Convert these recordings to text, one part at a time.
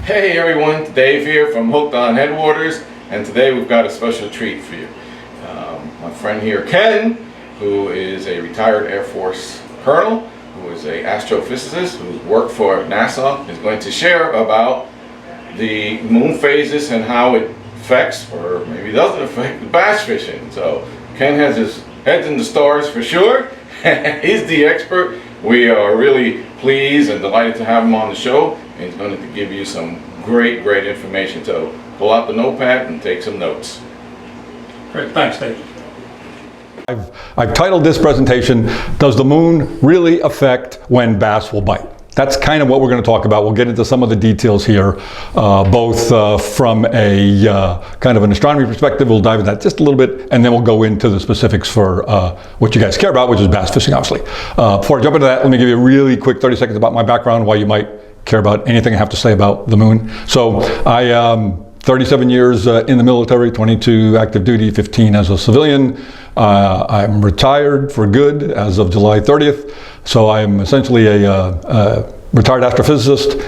Hey everyone, Dave here from Hooked on Headwaters, and today we've got a special treat for you. My friend here, Ken, who is a retired Air Force colonel, who is an Astro Physicist, who's worked for NASA, is going to share about the moon phases and how it affects, or maybe doesn't affect, bass fishing. So Ken has his head in the stars for sure. He's the expert. We are really pleased and delighted to have him on the show. And he's going to give you some great information. So pull out the notepad and take some notes. Great, thanks, Dave. I've titled this presentation, Does the Moon Really Affect When Bass Will Bite? That's kind of what we're going to talk about. We'll get into some of the details here, both from a kind of an astronomy perspective. We'll dive into that just a little bit, and then we'll go into the specifics for what you guys care about, which is bass fishing, obviously. Before I jump into that, let me give you a really quick 30 seconds about my background, why you might care about anything I have to say about the moon. So I 37 years in the military, 22 active duty, 15 as a civilian. I'm retired for good as of July 30th. So I'm essentially a retired astrophysicist,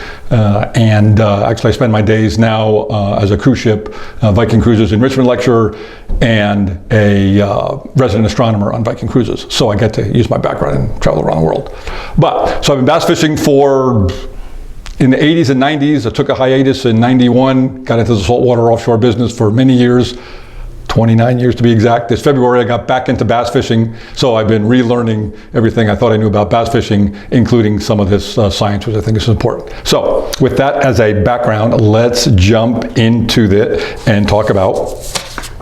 and actually I spend my days now as a cruise ship, Viking Cruises enrichment lecturer, and a resident astronomer on Viking Cruises. So I get to use my background and travel around the world. So I've been bass fishing in the 80s and 90s. I took a hiatus in 91, got into the saltwater offshore business for many years, 29 years to be exact. This February I got back into bass fishing, so I've been relearning everything I thought I knew about bass fishing, including some of this science, which I think is important. So with that as a background, let's jump into it and talk about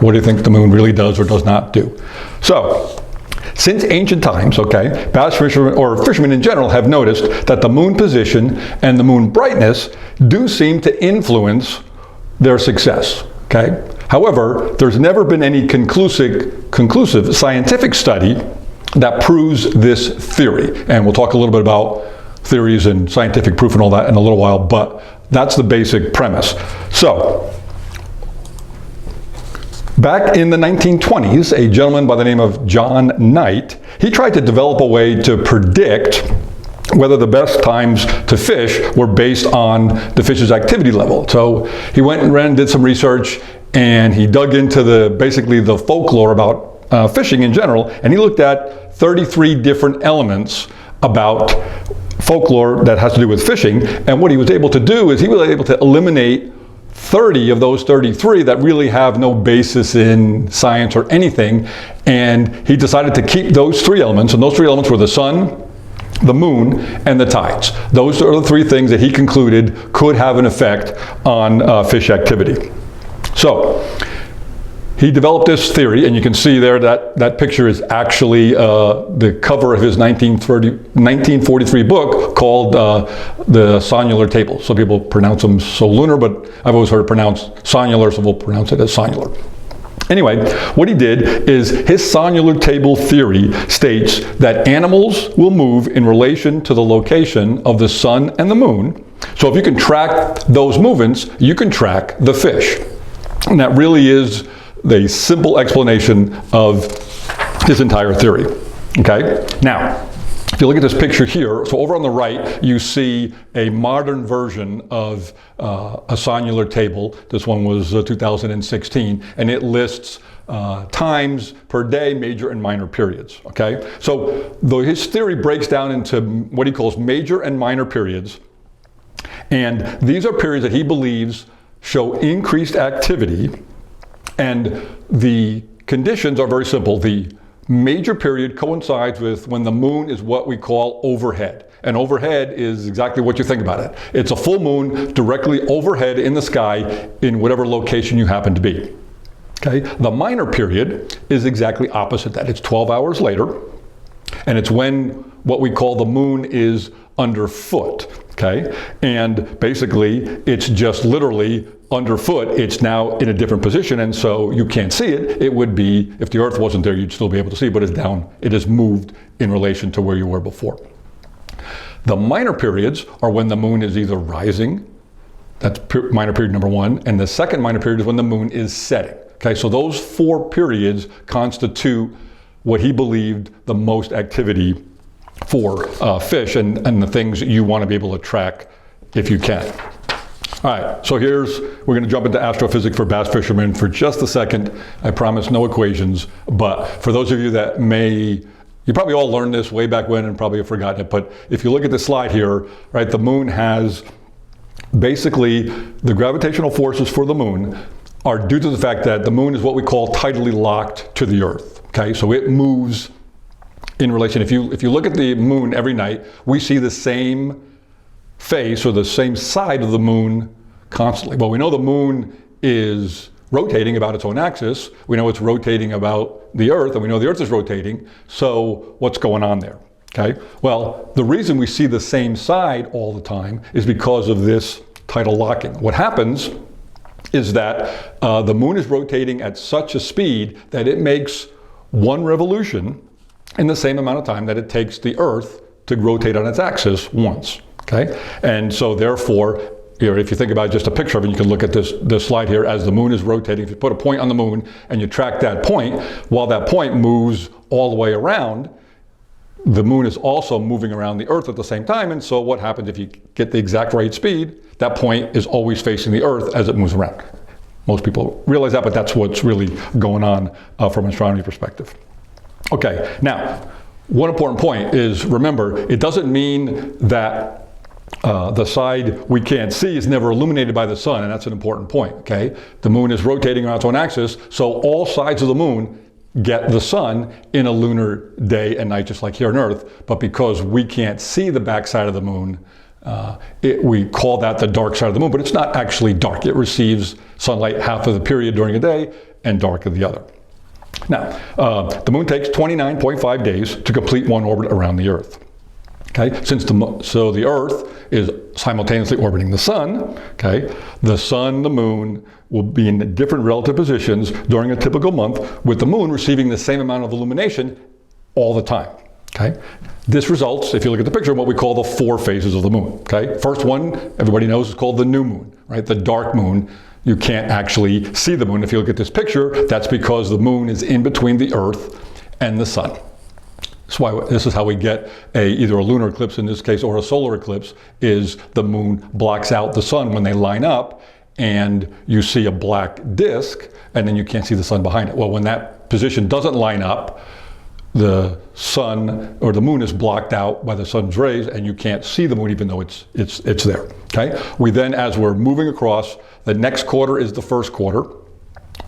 what do you think the moon really does or does not do. So, since ancient times, bass fishermen, or fishermen in general, have noticed that the moon position and the moon brightness do seem to influence their success, However, there's never been any conclusive scientific study that proves this theory. And we'll talk a little bit about theories and scientific proof and all that in a little while, but that's the basic premise. So, back in the 1920s, a gentleman by the name of John Knight, he tried to develop a way to predict whether the best times to fish were based on the fish's activity level. So he went and did some research, and he dug into basically the folklore about fishing in general, and he looked at 33 different elements about folklore that has to do with fishing. And what he was able to do is he was able to eliminate 30 of those 33 that really have no basis in science or anything, and he decided to keep those three elements, and those three elements were the sun, the moon, and the tides. Those are the three things that he concluded could have an effect on fish activity. So he developed this theory, and you can see there that picture is actually the cover of his 1943 book called the Solunar Table. Some people pronounce them Solunar, but I've always heard it pronounced Sonular, so we'll pronounce it as Solunar. Anyway, what he did is his Solunar Table theory states that animals will move in relation to the location of the sun and the moon. So if you can track those movements, you can track the fish. And that really is the simple explanation of his entire theory. Now, if you look at this picture here, so over on the right, you see a modern version of a Solunar Table. This one was 2016, and it lists times per day, major and minor periods, So his theory breaks down into what he calls major and minor periods, and these are periods that he believes show increased activity, and the conditions are very simple. The major period coincides with when the moon is what we call overhead. And overhead is exactly what you think about it. It's a full moon directly overhead in the sky in whatever location you happen to be. The minor period is exactly opposite that. It's 12 hours later, and it's when what we call the moon is underfoot. And basically, it's just literally underfoot. It's now in a different position, and so you can't see it. It would be, if the Earth wasn't there, you'd still be able to see, but it's down. It has moved in relation to where you were before. The minor periods are when the moon is either rising, that's minor period number one, and the second minor period is when the moon is setting. So those four periods constitute what he believed the most activity for fish and the things you want to be able to track if you can. All right, so we're going to jump into astrophysics for bass fishermen for just a second. I promise no equations, but for those of you that you probably all learned this way back when and probably have forgotten it, but if you look at the slide here, right, the moon has basically the gravitational forces for the moon are due to the fact that the moon is what we call tidally locked to the Earth, okay? So it moves in relation. If you look at the moon every night, we see the same face or the same side of the moon constantly. Well, we know the moon is rotating about its own axis. We know it's rotating about the Earth, and we know the Earth is rotating. So what's going on there? Okay. Well, the reason we see the same side all the time is because of this tidal locking. What happens is that the moon is rotating at such a speed that it makes one revolution in the same amount of time that it takes the Earth to rotate on its axis once. Okay, and so therefore, if you think about just a picture of it, you can look at this slide here as the moon is rotating. If you put a point on the moon and you track that point, while that point moves all the way around, the moon is also moving around the Earth at the same time. And so what happens if you get the exact right speed? That point is always facing the Earth as it moves around. Most people realize that, but that's what's really going on from an astronomy perspective. Okay, now, one important point is, remember, it doesn't mean that the side we can't see is never illuminated by the sun, and that's an important point, okay? The moon is rotating on its own axis, so all sides of the moon get the sun in a lunar day and night, just like here on Earth, but because we can't see the backside of the moon, we call that the dark side of the moon, but it's not actually dark. It receives sunlight half of the period during a day and dark of the other. Now, the moon takes 29.5 days to complete one orbit around the Earth. Okay, so the Earth is simultaneously orbiting the sun. Okay, the sun, the moon will be in different relative positions during a typical month, with the moon receiving the same amount of illumination all the time. Okay, this results, if you look at the picture, in what we call the 4 phases of the moon. Okay, first one everybody knows is called the new moon, right? The dark moon. You can't actually see the moon. If you look at this picture, that's because the moon is in between the Earth and the sun. This is how we get either a lunar eclipse in this case or a solar eclipse, is the moon blocks out the sun when they line up and you see a black disk and then you can't see the sun behind it. Well, when that position doesn't line up, the sun or the moon is blocked out by the sun's rays and you can't see the moon even though it's there. Okay? We then, as we're moving across, the next quarter is the first quarter.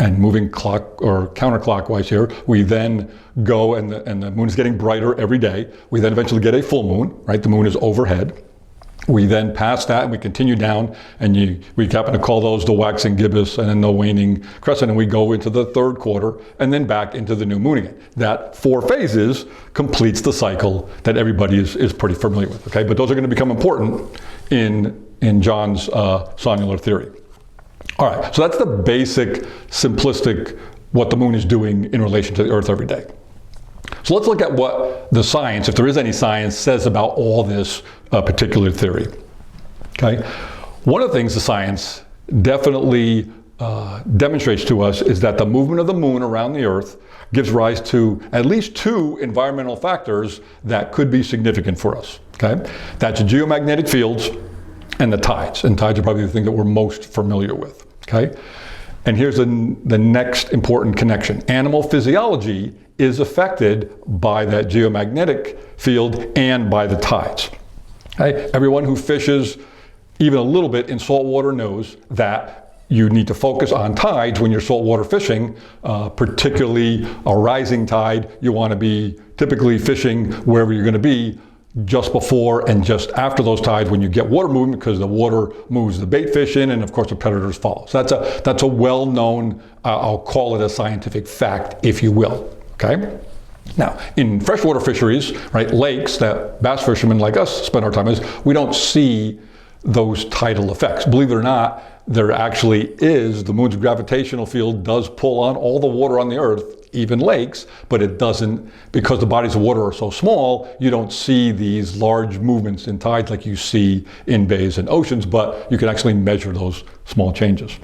And moving clock or counterclockwise here, we then go and the moon is getting brighter every day. We then eventually get a full moon, right? The moon is overhead. We then pass that and we continue down, and we happen to call those the waxing gibbous and then the waning crescent, and we go into the third quarter and then back into the new moon again. That 4 phases completes the cycle that everybody is pretty familiar with, okay? But those are going to become important in John's solar theory. All right, so that's the basic, simplistic, what the moon is doing in relation to the Earth every day. So let's look at what the science, if there is any science, says about all this particular theory. Okay, one of the things the science definitely demonstrates to us is that the movement of the moon around the Earth gives rise to at least 2 environmental factors that could be significant for us. Okay, that's geomagnetic fields and the tides. And tides are probably the thing that we're most familiar with. Okay, and here's the next important connection. Animal physiology is affected by that geomagnetic field and by the tides. Okay? Everyone who fishes even a little bit in salt water knows that you need to focus on tides when you're saltwater fishing, particularly a rising tide. You want to be typically fishing wherever you're going to be just before and just after those tides when you get water movement, because the water moves the bait fish in and of course the predators follow. So that's a well-known, I'll call it a scientific fact, if you will. Okay? Now, in freshwater fisheries, right, lakes that bass fishermen like us spend our time in, we don't see those tidal effects. Believe it or not, there actually is, the moon's gravitational field does pull on all the water on the Earth, even lakes, but it doesn't, because the bodies of water are so small, you don't see these large movements in tides like you see in bays and oceans, but you can actually measure those small changes.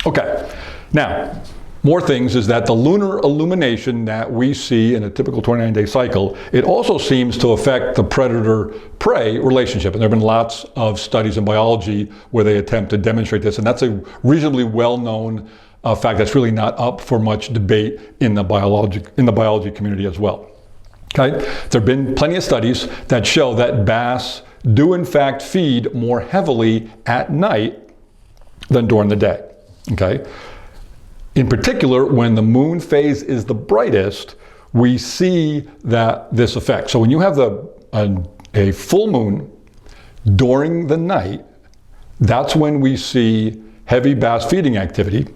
Okay, now, more things is that the lunar illumination that we see in a typical 29-day cycle, it also seems to affect the predator-prey relationship. And there have been lots of studies in biology where they attempt to demonstrate this, and that's a reasonably well-known fact that's really not up for much debate in the biology community as well. Okay? There have been plenty of studies that show that bass do in fact feed more heavily at night than during the day. Okay? In particular, when the moon phase is the brightest, we see that this effect. So when you have a full moon during the night, that's when we see heavy bass feeding activity.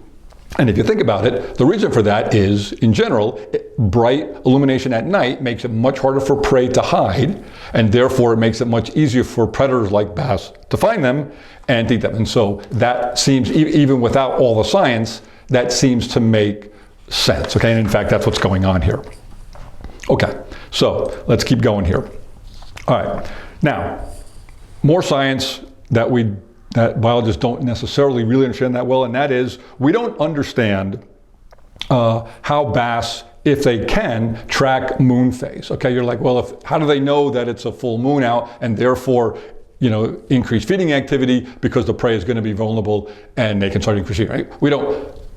And if you think about it, the reason for that is, in general, bright illumination at night makes it much harder for prey to hide, and therefore it makes it much easier for predators like bass to find them and eat them. And so that seems, even without all the science, that seems to make sense, okay? And in fact, that's what's going on here. Okay, so let's keep going here. All right, now, more science that biologists don't necessarily really understand that well, and that is, we don't understand how bass, if they can, track moon phase. Okay, you're like, well, how do they know that it's a full moon out and therefore, increase feeding activity because the prey is going to be vulnerable and they can start increasing, right?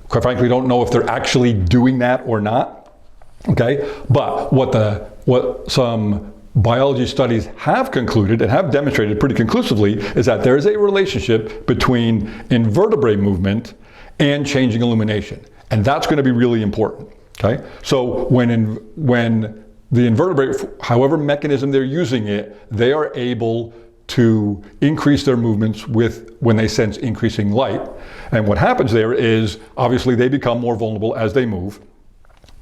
Quite frankly, don't know if they're actually doing that or not. Okay, but what some biology studies have concluded and have demonstrated pretty conclusively is that there is a relationship between invertebrate movement and changing illumination, and that's going to be really important. Okay, so when the invertebrate, however mechanism they're using it, they are able to increase their movements when they sense increasing light. And what happens there is, obviously, they become more vulnerable as they move.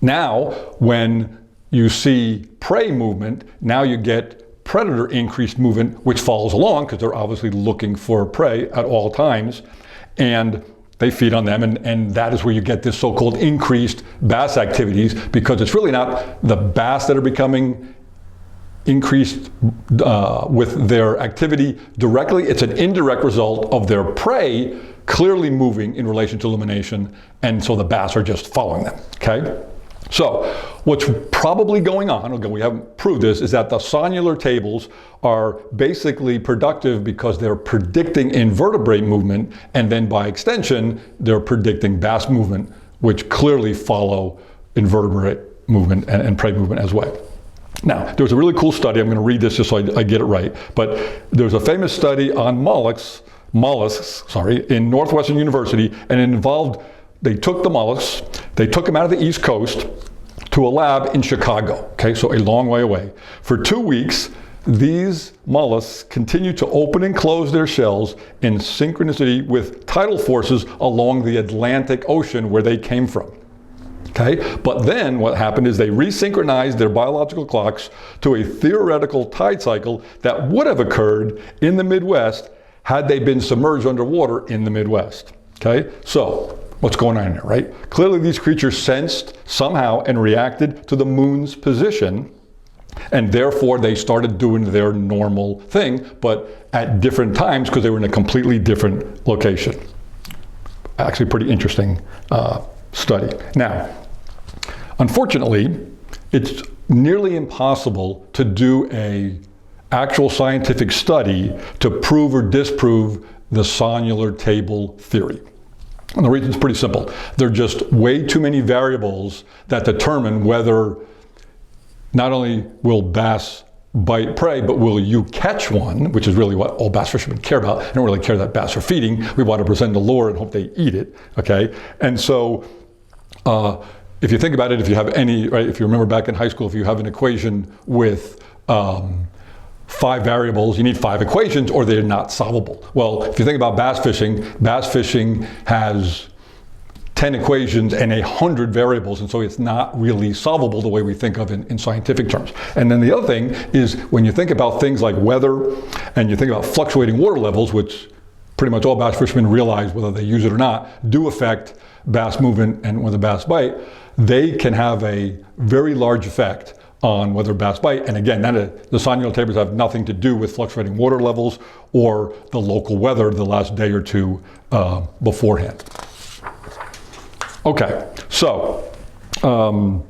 Now, when you see prey movement, now you get predator increased movement, which follows along because they're obviously looking for prey at all times, and they feed on them, and that is where you get this so-called increased bass activities, because it's really not the bass that are becoming increased with their activity directly. It's an indirect result of their prey clearly moving in relation to illumination, and so the bass are just following them. Okay? So what's probably going on, again, we haven't proved this, is that the sonular tables are basically productive because they're predicting invertebrate movement, and then by extension, they're predicting bass movement, which clearly follow invertebrate movement and prey movement as well. Now, there's a really cool study, I'm going to read this just so I get it right, but there's a famous study on mollusks in Northwestern University, and it involved, they took the mollusks, they took them out of the East Coast to a lab in Chicago, okay, so a long way away. For 2 weeks, these mollusks continued to open and close their shells in synchronicity with tidal forces along the Atlantic Ocean where they came from. Okay, but then what happened is they resynchronized their biological clocks to a theoretical tide cycle that would have occurred in the Midwest had they been submerged underwater in the Midwest. Okay, so what's going on here, right? Clearly these creatures sensed somehow and reacted to the moon's position, and therefore they started doing their normal thing, but at different times because they were in a completely different location. Actually, pretty interesting study. Now, unfortunately, it's nearly impossible to do an actual scientific study to prove or disprove the sonular table theory. And the reason is pretty simple. There are just way too many variables that determine whether not only will bass bite prey, but will you catch one, which is really what all bass fishermen care about. They don't really care that bass are feeding. We want to present the lure and hope they eat it, okay? And so if you think about it, if you have any, right, if you remember back in high school, if you have an equation with 5 variables, you need 5 equations or they're not solvable. Well, if you think about bass fishing has 10 equations and 100 variables, and so it's not really solvable the way we think of in scientific terms. And then the other thing is when you think about things like weather and you think about fluctuating water levels, which pretty much all bass fishermen realize, whether they use it or not, do affect bass movement and whether bass bite, they can have a very large effect on whether bass bite. And again, the sonular tables have nothing to do with fluctuating water levels or the local weather the last day or two beforehand. Okay, so the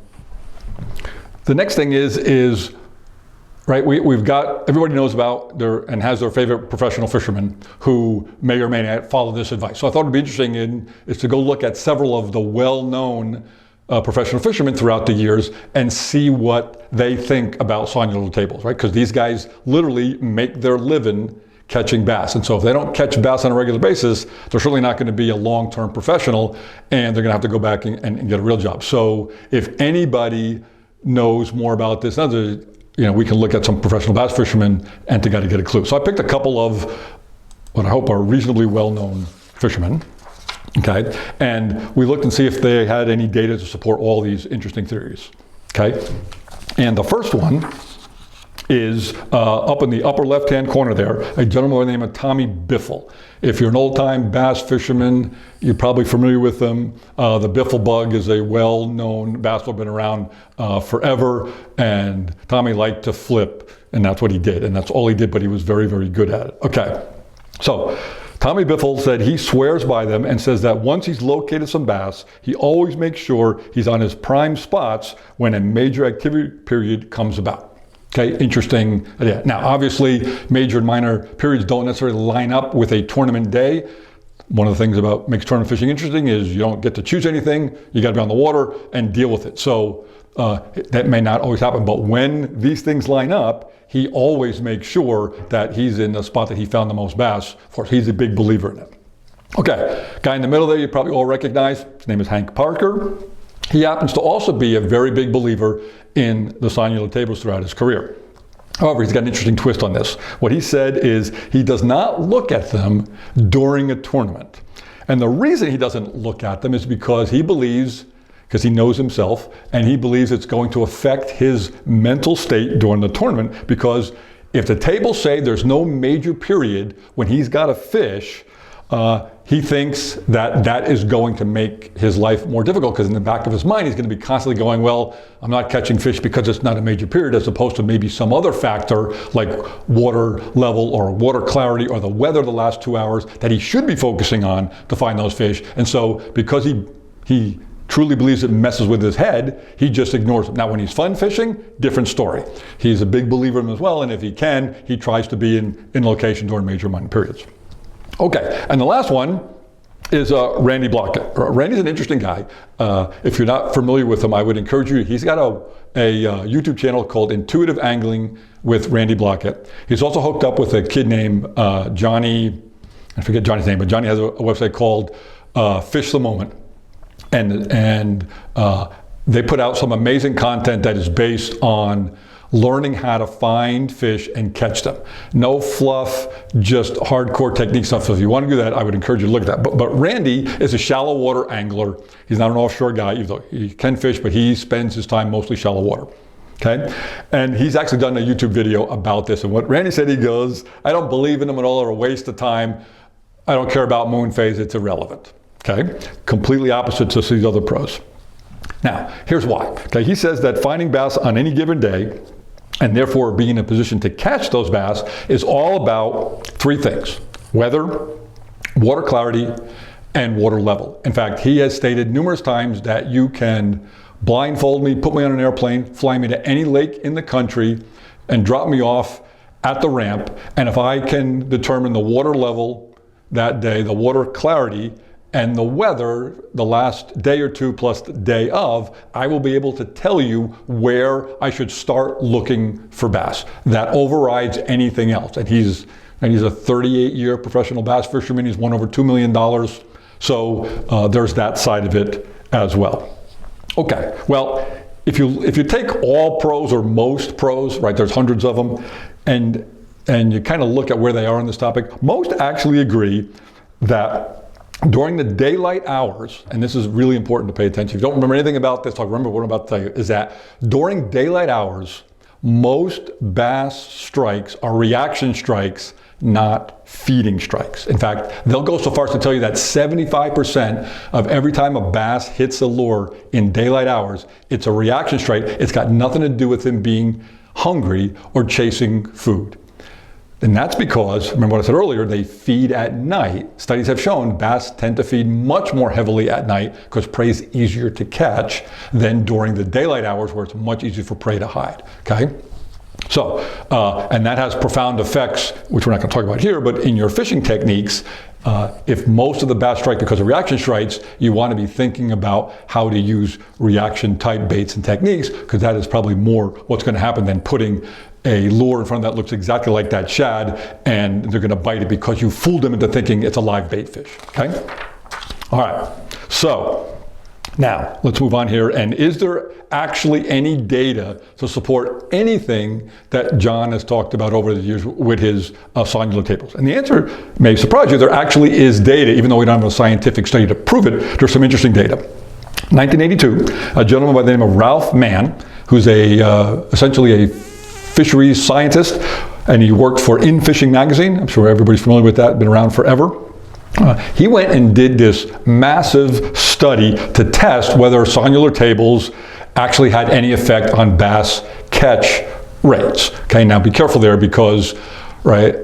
next thing is right, we've got, everybody knows about and has their favorite professional fishermen who may or may not follow this advice. So I thought it'd be interesting is to go look at several of the well-known professional fishermen throughout the years and see what they think about sawing little tables, right? Because these guys literally make their living catching bass. And so if they don't catch bass on a regular basis, they're certainly not going to be a long-term professional, and they're going to have to go back and get a real job. So if anybody knows more about this, we can look at some professional bass fishermen and to get a clue. So I picked a couple of what I hope are reasonably well-known fishermen. Okay, and we looked and see if they had any data to support all these interesting theories. Okay, and the first one is up in the upper left-hand corner there, a gentleman by the name of Tommy Biffle. If you're an old-time bass fisherman, you're probably familiar with them. The Biffle bug is a well-known bass bug, been around forever, and Tommy liked to flip, and that's what he did, and that's all he did, but he was very, very good at it. Okay, so Tommy Biffle said he swears by them and says that once he's located some bass, he always makes sure he's on his prime spots when a major activity period comes about. Okay, interesting idea. Now, obviously, major and minor periods don't necessarily line up with a tournament day. One of the things about makes tournament fishing interesting is you don't get to choose anything. You got to be on the water and deal with it. So that may not always happen, but when these things line up, he always makes sure that he's in the spot that he found the most bass. Of course, he's a big believer in it. Okay, guy in the middle there you probably all recognize. His name is Hank Parker. He happens to also be a very big believer in the sawing tables throughout his career. However, he's got an interesting twist on this. What he said is he does not look at them during a tournament. And the reason he doesn't look at them is because he believes, because he knows himself, and he believes it's going to affect his mental state during the tournament, because if the tables say there's no major period when he's got a fish, he thinks that that is going to make his life more difficult, because in the back of his mind he's going to be constantly going, well, I'm not catching fish because it's not a major period, as opposed to maybe some other factor like water level or water clarity or the weather the last 2 hours that he should be focusing on to find those fish. And so because he truly believes it messes with his head, he just ignores it. Now when he's fun fishing, different story. He's a big believer in them as well, and if he can, he tries to be in location during major and minor periods. Okay, and the last one is Randy Blockett. Randy's an interesting guy. If you're not familiar with him, I would encourage you. He's got a YouTube channel called Intuitive Angling with Randy Blockett. He's also hooked up with a kid named Johnny, I forget Johnny's name, but Johnny has a website called Fish the Moment. And they put out some amazing content that is based on learning how to find fish and catch them. No fluff, just hardcore technique stuff. So if you want to do that, I would encourage you to look at that. But Randy is a shallow water angler. He's not an offshore guy, even though he can fish, but he spends his time mostly shallow water. Okay? And he's actually done a YouTube video about this. And what Randy said, he goes, I don't believe in them at all. They're a waste of time. I don't care about moon phase. It's irrelevant. Okay? Completely opposite to these other pros. Now, here's why. Okay? He says that finding bass on any given day, and therefore being in a position to catch those bass, is all about three things: weather, water clarity, and water level. In fact, he has stated numerous times that you can blindfold me, put me on an airplane, fly me to any lake in the country, and drop me off at the ramp, and if I can determine the water level that day, the water clarity, and the weather the last day or two plus the day of, I will be able to tell you where I should start looking for bass. That overrides anything else. And he's a 38-year professional bass fisherman. He's won over $2 million. So there's that side of it as well. Okay, well, if you take all pros or most pros, right, there's hundreds of them, and you kind of look at where they are on this topic, most actually agree that during the daylight hours, and this is really important to pay attention. If you don't remember anything about this, I'll remember what I'm about to tell you, is that during daylight hours, most bass strikes are reaction strikes, not feeding strikes. In fact, they'll go so far as to tell you that 75% of every time a bass hits a lure in daylight hours, it's a reaction strike. It's got nothing to do with him being hungry or chasing food. And that's because, remember what I said earlier, they feed at night. Studies have shown bass tend to feed much more heavily at night because prey is easier to catch than during the daylight hours where it's much easier for prey to hide, okay? So, and that has profound effects, which we're not going to talk about here, but in your fishing techniques, if most of the bass strike because of reaction strikes, you want to be thinking about how to use reaction type baits and techniques, because that is probably more what's going to happen than putting a lure in front of that looks exactly like that shad and they're going to bite it because you fooled them into thinking it's a live bait fish, okay? All right, so now let's move on here. And is there actually any data to support anything that John has talked about over the years with his sonular tables? And the answer may surprise you. There actually is data, even though we don't have a scientific study to prove it. There's some interesting data. 1982, a gentleman by the name of Ralph Mann, who's essentially a fisheries scientist, and he worked for In Fishing magazine. I'm sure everybody's familiar with that, been around forever. He went and did this massive study to test whether sonular tables actually had any effect on bass catch rates. Okay, now be careful there because, right,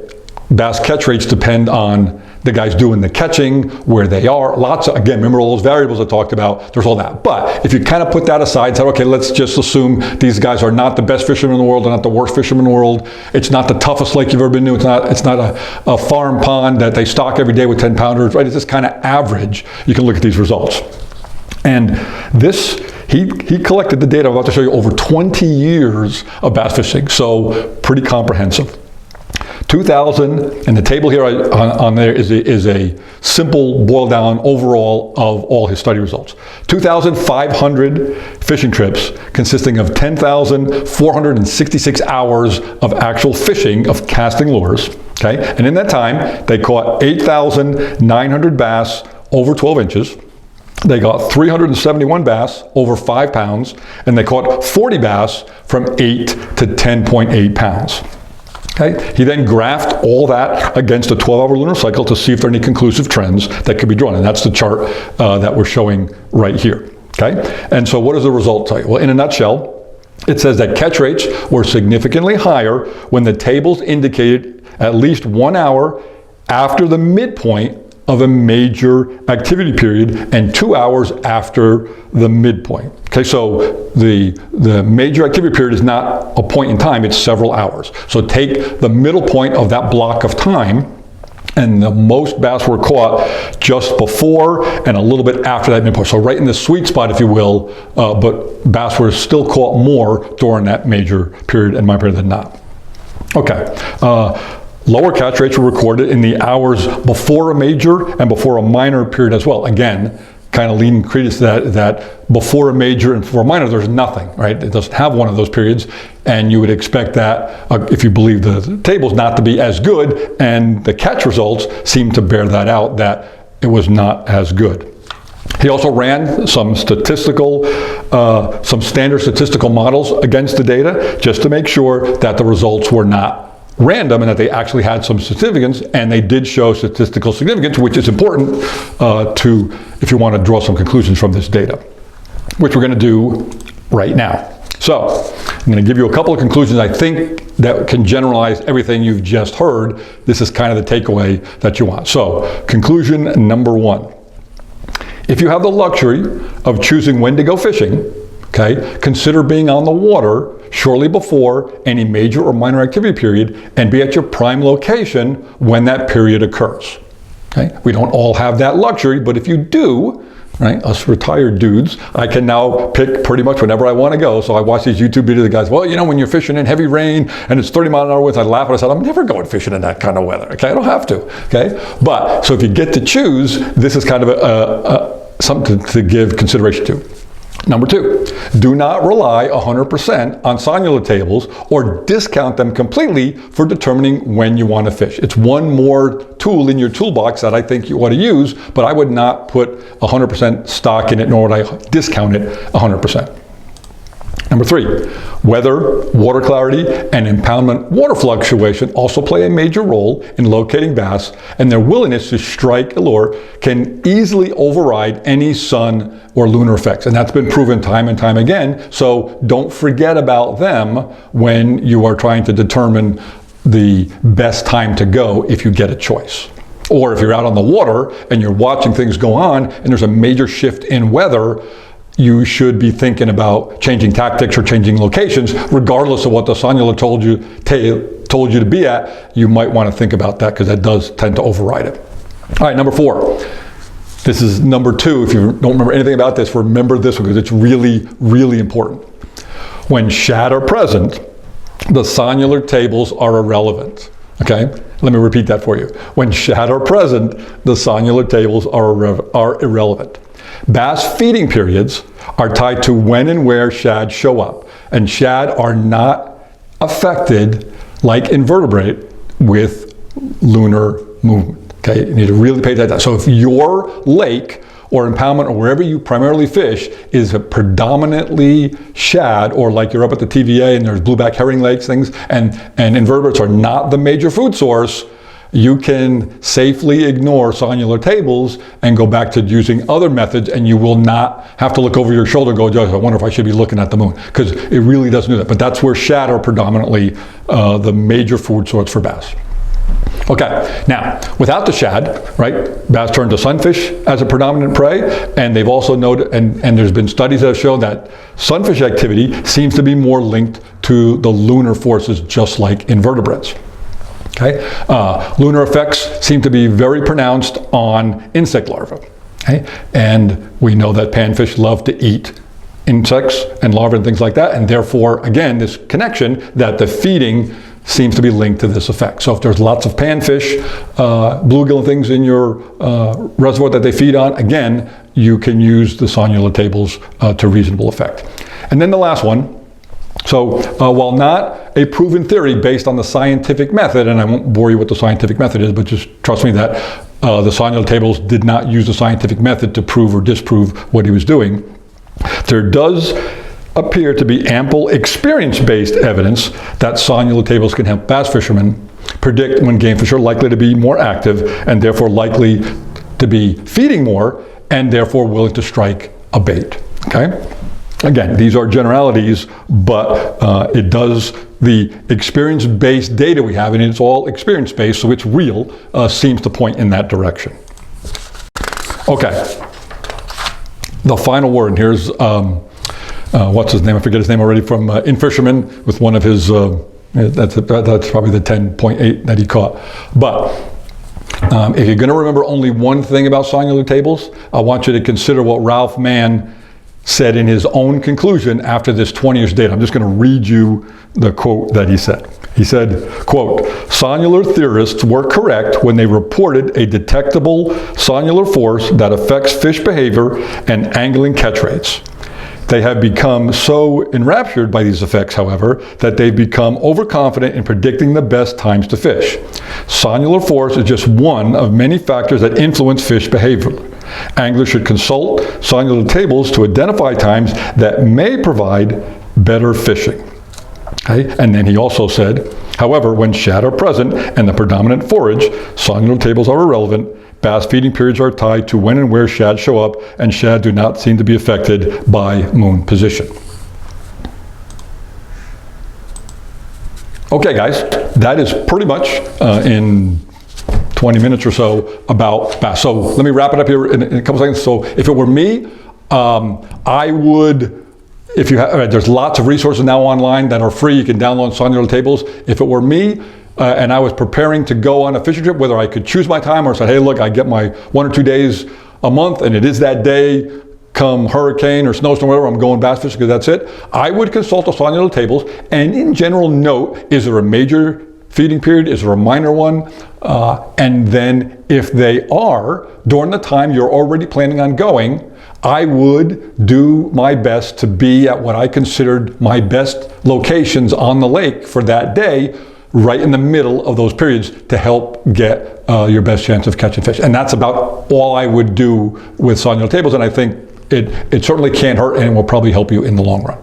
bass catch rates depend on the guys doing the catching, where they are, lots of, again, remember all those variables I talked about, there's all that. But if you kind of put that aside and say, okay, let's just assume these guys are not the best fishermen in the world, they're not the worst fishermen in the world, it's not the toughest lake you've ever been to, it's not a farm pond that they stock every day with 10 pounders, right? It's just kind of average. You can look at these results. And this, he collected the data I'm about to show you over 20 years of bass fishing, so pretty comprehensive. 2000, and the table here on there is a simple boil down overall of all his study results. 2,500 fishing trips consisting of 10,466 hours of actual fishing of casting lures, okay? And in that time, they caught 8,900 bass over 12 inches. They got 371 bass over 5 pounds, and they caught 40 bass from 8 to 10.8 pounds. Okay. He then graphed all that against a 12-hour lunar cycle to see if there are any conclusive trends that could be drawn. And that's the chart that we're showing right here. Okay. And so what does the result tell you? Well, in a nutshell, it says that catch rates were significantly higher when the tables indicated at least 1 hour after the midpoint of a major activity period and 2 hours after the midpoint. Okay, so the major activity period is not a point in time, it's several hours. So take the middle point of that block of time, and the most bass were caught just before and a little bit after that midpoint. So right in the sweet spot, if you will, but bass were still caught more during that major period, in my period, than not. Okay. Lower catch rates were recorded in the hours before a major and before a minor period as well. Again, kind of leaning credence to that before a major and before a minor, there's nothing, right? It doesn't have one of those periods, and you would expect that, if you believe the tables, not to be as good, and the catch results seem to bear that out, that it was not as good. He also ran some standard statistical models against the data just to make sure that the results were not random and that they actually had some significance, and they did show statistical significance, which is important if you want to draw some conclusions from this data, which we're going to do right now. So I'm going to give you a couple of conclusions I think that can generalize everything you've just heard. This is kind of the takeaway that you want. So conclusion number 1. If you have the luxury of choosing when to go fishing, okay, consider being on the water shortly before any major or minor activity period and be at your prime location when that period occurs. Okay? We don't all have that luxury, but if you do, right, us retired dudes, I can now pick pretty much whenever I want to go. So I watch these YouTube videos of the guys, well, you know, when you're fishing in heavy rain and it's 30-mile-an-hour winds, I laugh and I said, I'm never going fishing in that kind of weather. Okay, I don't have to. Okay, but so if you get to choose, this is kind of something to give consideration to. Number 2, do not rely 100% on sonular tables or discount them completely for determining when you want to fish. It's one more tool in your toolbox that I think you ought to use, but I would not put 100% stock in it, nor would I discount it 100%. Number 3, weather, water clarity, and impoundment water fluctuation also play a major role in locating bass, and their willingness to strike a lure can easily override any sun or lunar effects. And that's been proven time and time again, so don't forget about them when you are trying to determine the best time to go if you get a choice. Or if you're out on the water and you're watching things go on and there's a major shift in weather, you should be thinking about changing tactics or changing locations, regardless of what the Solunar told you to be at. You might want to think about that because that does tend to override it. All right, number 4. This is number 2. If you don't remember anything about this, remember this one because it's really, really important. When shad are present, the Solunar tables are irrelevant. Okay, let me repeat that for you. When shad are present, the Solunar tables are irrelevant. Bass feeding periods are tied to when and where shad show up, and shad are not affected like invertebrate with lunar movement. Okay, you need to really pay attention. So if your lake or impoundment or wherever you primarily fish is a predominantly shad, or like you're up at the TVA and there's blueback herring lakes, things, and invertebrates are not the major food source, you can safely ignore Solunar tables and go back to using other methods, and you will not have to look over your shoulder and go, I wonder if I should be looking at the moon, because it really doesn't do that. But that's where shad are predominantly the major food source for bass. Okay, now, without the shad, right, bass turn to sunfish as a predominant prey, and they've also noted, and there's been studies that have shown that sunfish activity seems to be more linked to the lunar forces, just like invertebrates. Okay, lunar effects seem to be very pronounced on insect larvae. Okay, and we know that panfish love to eat insects and larvae and things like that, and therefore, again, this connection that the feeding seems to be linked to this effect. So if there's lots of panfish, bluegill and things in your reservoir that they feed on, again, you can use the Solunar tables to reasonable effect. And then the last one. So while not a proven theory based on the scientific method, and I won't bore you with the scientific method is, but just trust me that the Solunar tables did not use the scientific method to prove or disprove what he was doing, there does appear to be ample experience-based evidence that Solunar tables can help bass fishermen predict when game fish are likely to be more active and therefore likely to be feeding more and therefore willing to strike a bait. Okay? Again, these are generalities, but the experience-based data we have, and it's all experience-based, so it's real, seems to point in that direction. Okay, the final word, and here's, what's his name? I forget his name already, from In Fisherman, with one of his, that's probably the 10.8 that he caught. But if you're gonna remember only one thing about Solunar tables, I want you to consider what Ralph Mann said in his own conclusion after this 20 years data. I'm just going to read you the quote that he said. He said, quote, Solunar theorists were correct when they reported a detectable Solunar force that affects fish behavior and angling catch rates. They have become so enraptured by these effects, however, that they've become overconfident in predicting the best times to fish. Solunar force is just one of many factors that influence fish behavior. Anglers should consult Solunar tables to identify times that may provide better fishing. Okay? And then he also said, however, when shad are present and the predominant forage, Solunar tables are irrelevant. Bass feeding periods are tied to when and where shad show up, and shad do not seem to be affected by moon position. Okay, guys, that is pretty much in 20 minutes or so about bass. So let me wrap it up here in a couple seconds. So if it were me, I would, if you have, there's lots of resources now online that are free. You can download Solunar tables. If it were me, and I was preparing to go on a fishing trip, whether I could choose my time or said, hey, look, I get my 1 or 2 days a month, and it is that day, come hurricane or snowstorm, whatever, I'm going bass fishing because that's it. I would consult the Solunar tables, and in general note, is there a major feeding period? Is there a minor one? And then if they are, during the time you're already planning on going, I would do my best to be at what I considered my best locations on the lake for that day, right in the middle of those periods to help get your best chance of catching fish. And that's about all I would do with Solunar tables, and I think it certainly can't hurt and it will probably help you in the long run.